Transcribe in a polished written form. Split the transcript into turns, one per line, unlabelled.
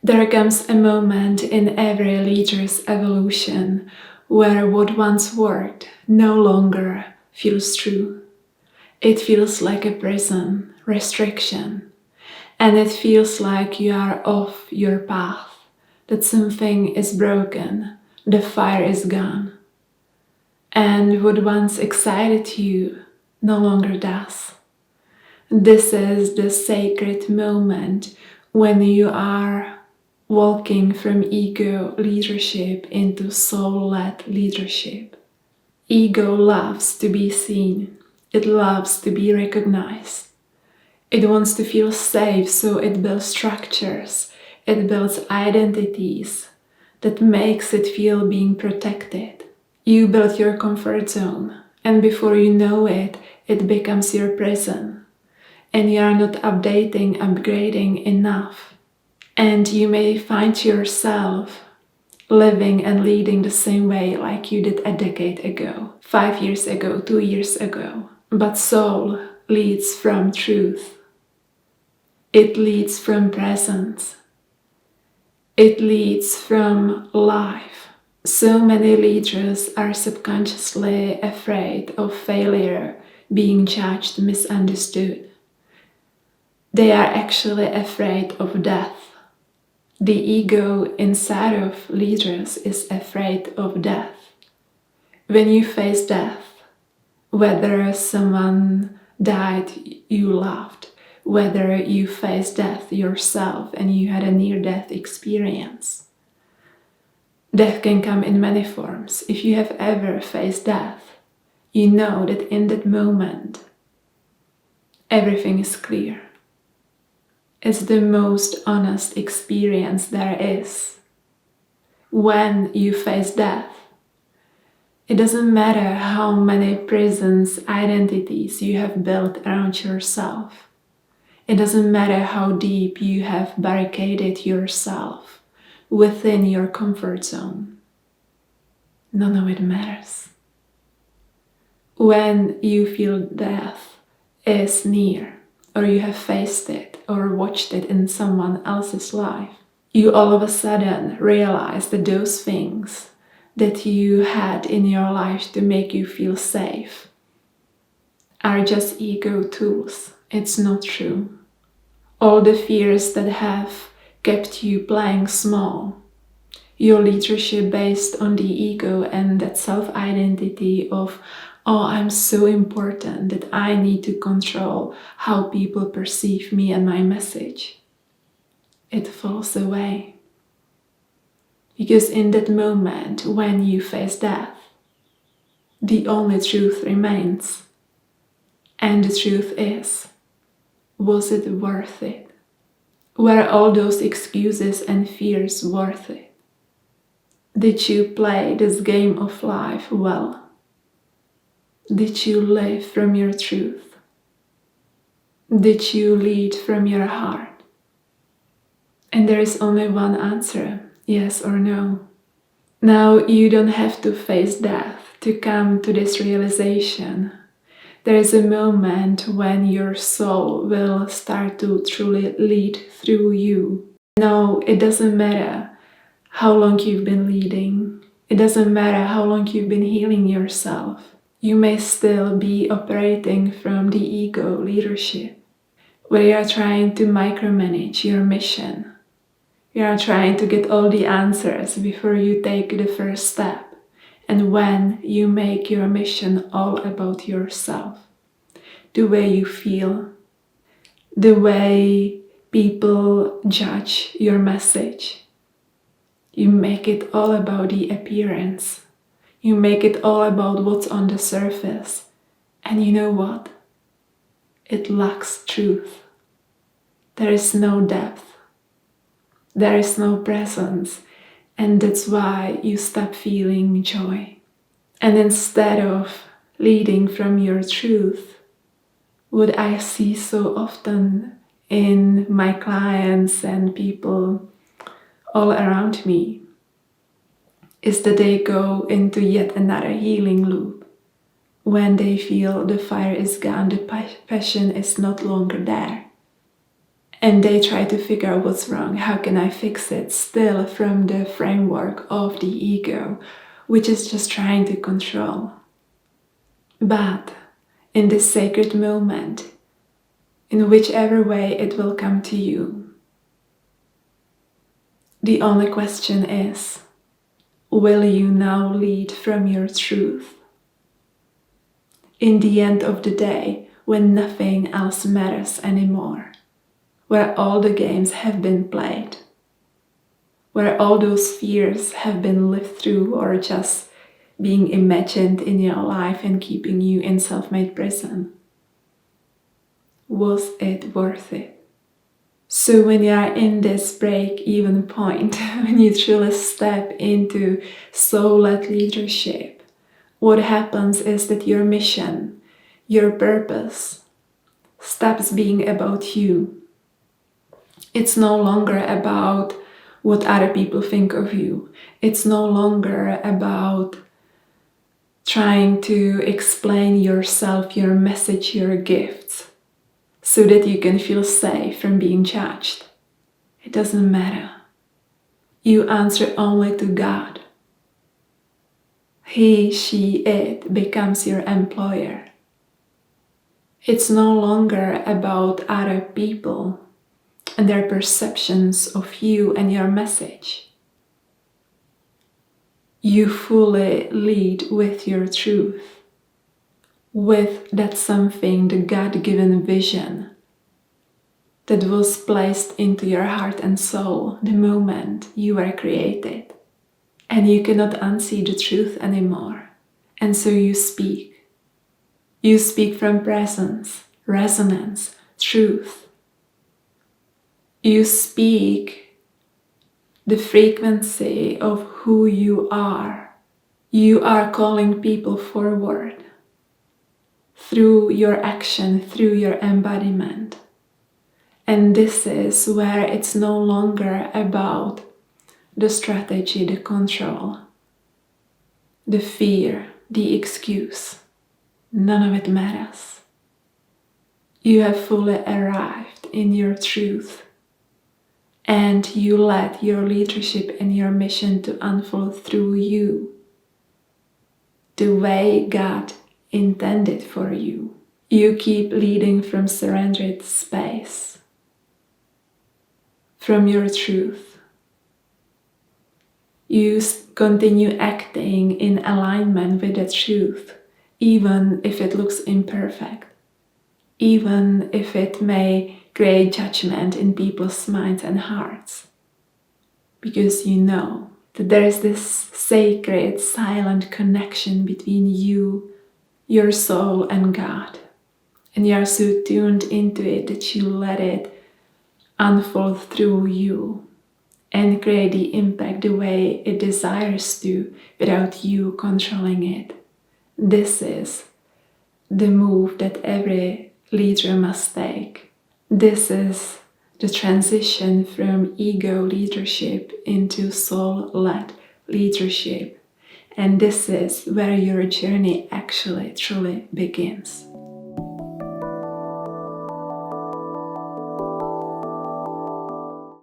There comes a moment in every leader's evolution where what once worked no longer feels true. It feels like a prison, restriction, and it feels like you are off your path, that something is broken, the fire is gone, and what once excited you no longer does. This is the sacred moment when you are walking from ego leadership into soul-led leadership. Ego loves to be seen. It loves to be recognized. It wants to feel safe, so it builds structures. It builds identities that makes it feel being protected. You build your comfort zone, and before you know it, it becomes your prison. And you are not upgrading enough. And you may find yourself living and leading the same way like you did a decade ago, 5 years ago, 2 years ago. But soul leads from truth. It leads from presence. It leads from life. So many leaders are subconsciously afraid of failure, being judged, misunderstood. They are actually afraid of death. The ego inside of leaders is afraid of death. When you face death, whether someone died you loved, whether you face death yourself and you had a near-death experience, death can come in many forms. If you have ever faced death, you know that in that moment, everything is clear. It's the most honest experience there is. When you face death, it doesn't matter how many prisons, identities you have built around yourself. It doesn't matter how deep you have barricaded yourself within your comfort zone. None of it matters. When you feel death is near, or you have faced it or watched it in someone else's life, you all of a sudden realize that those things that you had in your life to make you feel safe are just ego tools. It's not true. All the fears that have kept you playing small, your leadership based on the ego and that self-identity of, oh, I'm so important that I need to control how people perceive me and my message. It falls away. Because in that moment when you face death, the only truth remains. And the truth is, was it worth it? Were all those excuses and fears worth it? Did you play this game of life well? Did you live from your truth? Did you lead from your heart? And there is only one answer, yes or no. Now you don't have to face death to come to this realization. There is a moment when your soul will start to truly lead through you. No, it doesn't matter how long you've been leading. It doesn't matter how long you've been healing yourself. You may still be operating from the ego leadership, where you are trying to micromanage your mission. You are trying to get all the answers before you take the first step. And when you make your mission all about yourself, the way you feel, the way people judge your message, you make it all about the appearance. You make it all about what's on the surface. And you know what? It lacks truth. There is no depth. There is no presence. And that's why you stop feeling joy. And instead of leading from your truth, what I see so often in my clients and people all around me is that they go into yet another healing loop. When they feel the fire is gone, the passion is not longer there. And they try to figure out what's wrong, how can I fix it, still from the framework of the ego, which is just trying to control. But in this sacred moment, in whichever way it will come to you, the only question is, will you now lead from your truth? In the end of the day, when nothing else matters anymore, where all the games have been played, where all those fears have been lived through or just being imagined in your life and keeping you in self-made prison. Was it worth it? So when you are in this break-even point, when you truly step into soul-led leadership, what happens is that your mission, your purpose, stops being about you. It's no longer about what other people think of you. It's no longer about trying to explain yourself, your message, your gifts, so that you can feel safe from being judged. It doesn't matter. You answer only to God. He, she, it becomes your employer. It's no longer about other people and their perceptions of you and your message. You fully lead with your truth, with that something, the God-given vision that was placed into your heart and soul the moment you were created. And you cannot unsee the truth anymore. And so you speak. You speak from presence, resonance, truth. You speak the frequency of who you are. You are calling people forward through your action, through your embodiment. And this is where it's no longer about the strategy, the control, the fear, the excuse. None of it matters. You have fully arrived in your truth, and you let your leadership and your mission to unfold through you the way God intended for you. You keep leading from surrendered space, from your truth. You continue acting in alignment with the truth, even if it looks imperfect, even if it may create judgment in people's minds and hearts. Because you know that there is this sacred, silent connection between you, your soul, and God. And you are so tuned into it that you let it unfold through you and create the impact the way it desires to without you controlling it. This is the move that every leader must take. This is the transition from ego leadership into soul-led leadership. And this is where your journey actually truly begins.